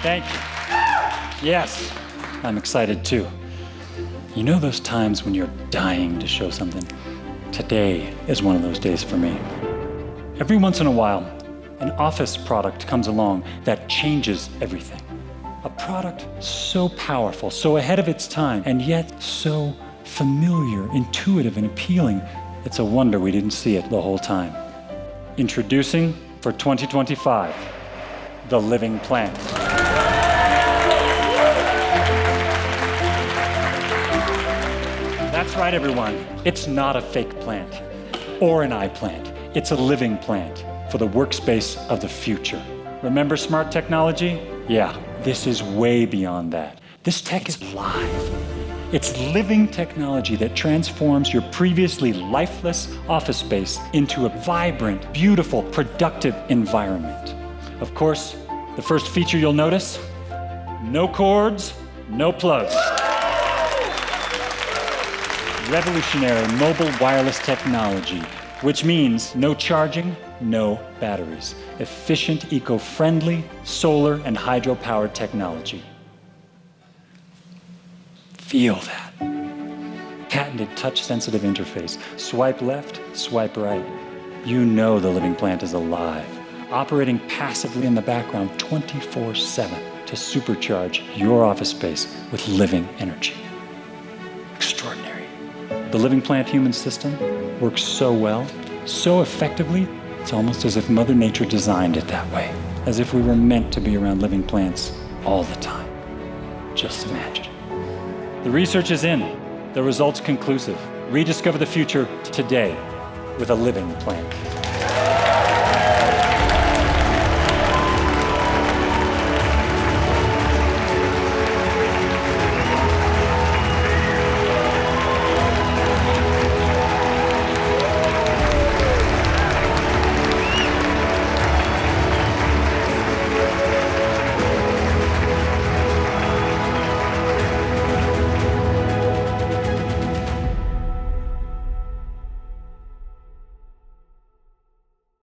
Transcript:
Thank you. Yes, I'm excited too. You know those times when you're dying to show something? Today is one of those days for me. Every once in a while, an office product comes along that changes everything. A product so powerful, so ahead of its time, and yet so familiar, intuitive, and appealing. It's a wonder we didn't see it the whole time. Introducing for 2025, the Living Plant. That's right, everyone. It's not a fake plant or an eye plant. It's a living plant for the workspace of the future. Remember smart technology? Yeah, this is way beyond that. This tech is live. It's living technology that transforms your previously lifeless office space into a vibrant, beautiful, productive environment. Of course, the first feature you'll notice, no cords, no plugs. Revolutionary mobile wireless technology, which means no charging, no batteries. Efficient, eco-friendly, solar and hydro-powered technology. Feel that. Patented touch-sensitive interface. Swipe left, swipe right. You know the Living Plant is alive, operating passively in the background 24/7 to supercharge your office space with living energy. Extraordinary. The Living Plant human system works so well, so effectively, it's almost as if Mother Nature designed it that way, as if we were meant to be around living plants all the time. Just imagine. The research is in, the results conclusive. Rediscover the future today with a Living Plant.